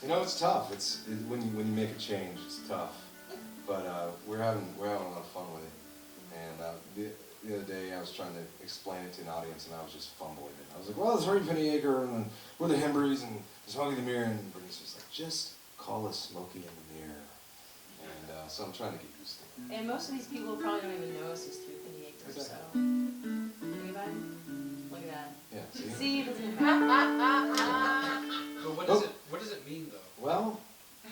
You know, it's tough. When you make a change, it's tough. But we're having a lot of fun with it. And the other day, I was trying to explain it to an audience, and I was just fumbling it. I was like, "Well, it's Ray Pennyacre, and we're the Hembries, and Smokey the Mirror," and Bernice was like, "Just call us Smokey and the Mirror." And so I'm trying to get used to it. And most of these people probably don't even know us as 3 Pennyacre, so. Anybody? Look at that. Yeah. See, it doesn't matter. But what does it mean though? Well,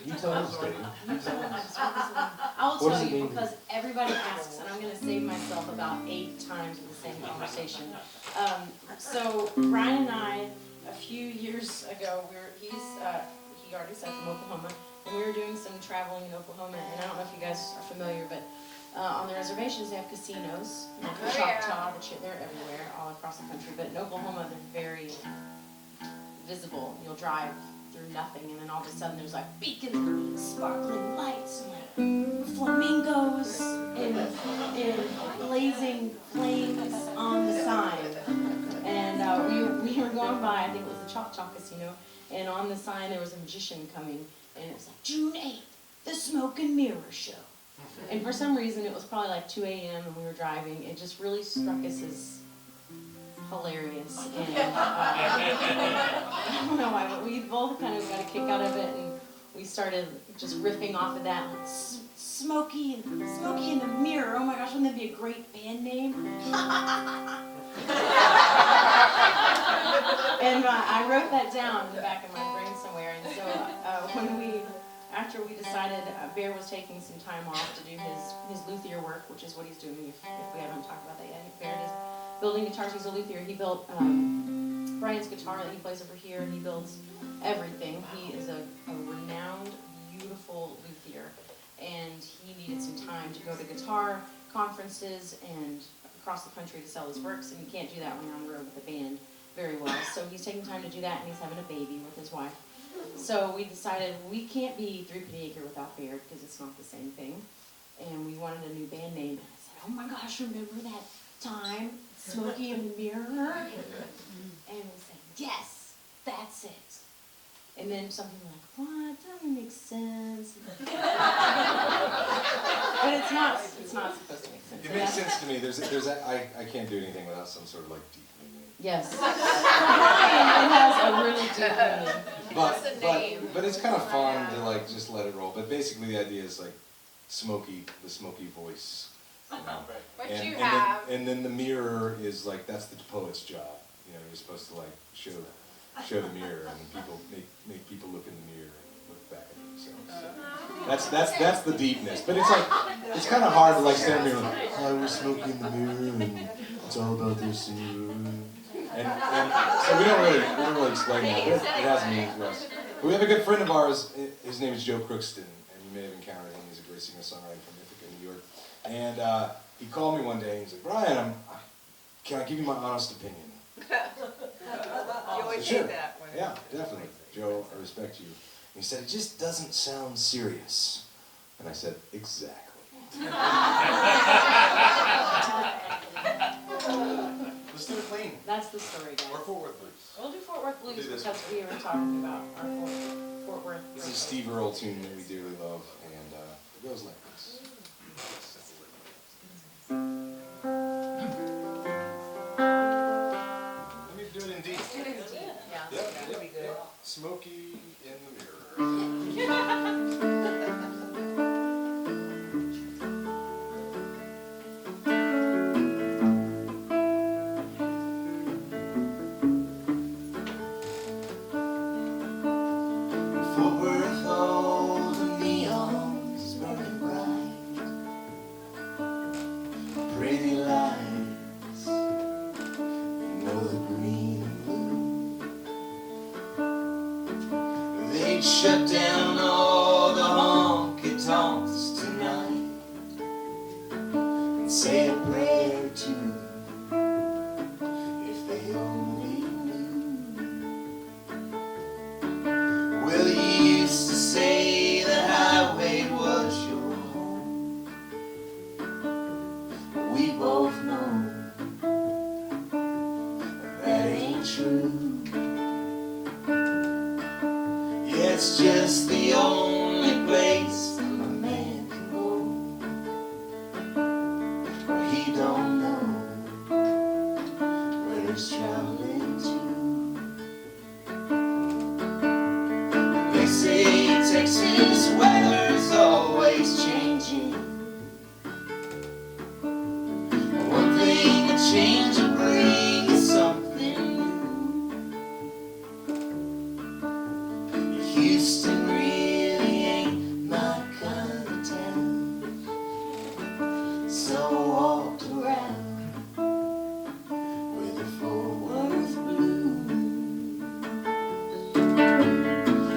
you tell us, Dave. I'll tell you because everybody asks, and I'm going to save myself about 8 times in the same conversation. So Brian and I, a few years ago, he already said from Oklahoma, and we were doing some traveling in Oklahoma, and I don't know if you guys are familiar, but on the reservations they have casinos, like the Choctaw, they're everywhere, all across the country, but in Oklahoma they're very visible. You'll drive through nothing, and then all of a sudden there's like beacon, sparkling lights, and like flamingos, and blazing flames on the sign. And we were going by, I think it was the Choctaw Casino, and on the sign there was a magician coming, and it was like, June 8th, the Smoke and Mirror Show. And for some reason, it was probably like 2 a.m. and we were driving. It just really struck us as hilarious. And I don't know why, but we both kind of got a kick out of it, and we started just riffing off of that. Like, Smokey and the Mirror. Oh my gosh, wouldn't that be a great band name? And I wrote that down in the back of my brain somewhere. And so after we decided Bear was taking some time off to do his luthier work, which is what he's doing, if we haven't talked about that yet. Bear is building guitars. He's a luthier. He built Brian's guitar that he plays over here, and he builds everything. He is a renowned, beautiful luthier, and he needed some time to go to guitar conferences and across the country to sell his works, and you can't do that when you're on the road with a band very well. So he's taking time to do that, and he's having a baby with his wife. So we decided we can't be 3 Pennyacre without Bear because it's not the same thing. And we wanted a new band name. And I said, oh my gosh, remember that time, Smokey and the Mirror? And we said, yes, that's it. And then some people were like, what? That doesn't make sense. But it's not supposed to make sense. It makes sense to me. I can't do anything without some sort of like deep meaning. Yes. For Brian, it has a really deep meaning. But it's kind of fun to like just let it roll. But basically the idea is like Smokey, the Smokey voice. You know? And then the mirror is like, that's the poet's job. You know, you're supposed to like show the mirror, and people make people look in the mirror and look back at themselves. So that's the deepness. But it's like it's kind of hard to like stand there like, hi, we're Smokey in the Mirror, and it's all about this in your room. And so we don't really explain that. It has meaning to us. But we have a good friend of ours. His name is Joe Crookston, and you may have encountered him. He's a great singer-songwriter from Ithaca, New York. And he called me one day and he's like, Brian, can I give you my honest opinion? You always Sure. say that one. Yeah, definitely. Joe, I respect you. And he said, it just doesn't sound serious. And I said, exactly. Let's do it clean. That's the story, guys. Or Fort Worth Blues. We'll do Fort Worth Blues Do this because we were talking about our Fort Worth. This is a Steve Earle tune that we dearly love, and it goes like this. Let me do it in D. Yeah. Yep. That'd be good. Smokey in the Mirror. Fort Worth, all the neons burning bright, pretty lights, you know the green and blue. They'd shut down all the honky-tonks tonight and say a prayer or two if they only knew. Well, you used to say the highway was your home. We both know that ain't true. Yeah, It's just the only place a man can go where he don't know where he's traveling to. They say Texas weather's always changing. One thing a change will bring is something new. Houston really ain't my kind of town, so I walked around with a Fort Worth blues.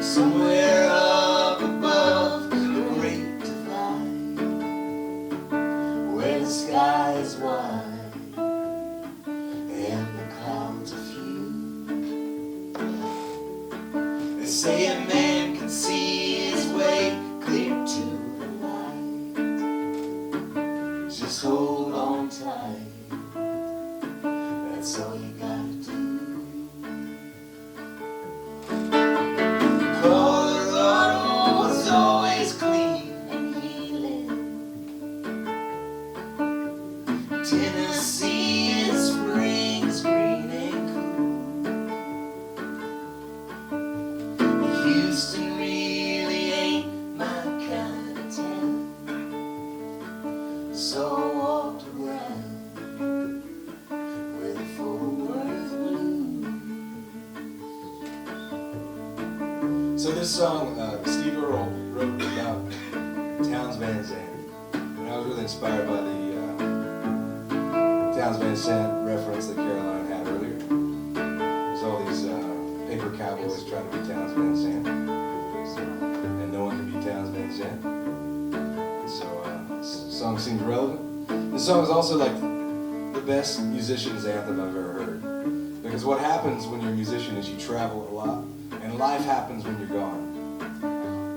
Somewhere up above the Great Divide, where the sky is wide and the clouds are few. They say a man can see his way clear to the light. Just hold on tight, that's all you gotta do. Colorado was always clean and healing. Tennessee in spring is green and cool. Houston really ain't my kind of town, so I walked around with a Fort Worth blues. So this song, Steve Earle wrote about Townes Van Zandt. And I was really inspired by the Townes Van Zandt reference that Caroline had earlier. There's all these paper cowboys trying to be Townes Van Zandt. And no one can be Townes Van Zandt. So this song seems relevant. This song is also like the best musician's anthem I've ever heard. Because what happens when you're a musician is you travel a lot. And life happens when you're gone,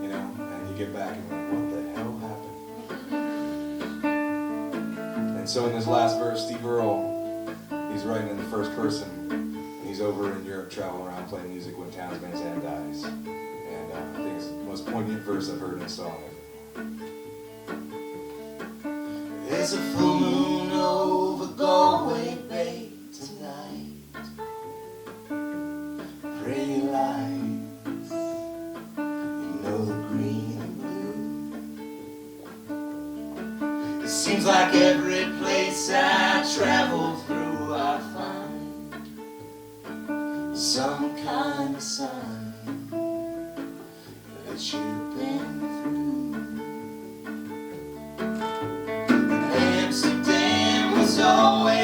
you know, and you get back and you're like, what the hell happened? And so in this last verse, Steve Earle, he's writing in the first person, and he's over in Europe traveling around playing music when Townes Van Zandt dies. And I think it's the most poignant verse I've heard in a song ever. There's a full moon over Galway Bay tonight. Pretty lights, you know the green and blue. It seems like every place I travel through I find some kind of sign that you've been through. And Amsterdam was always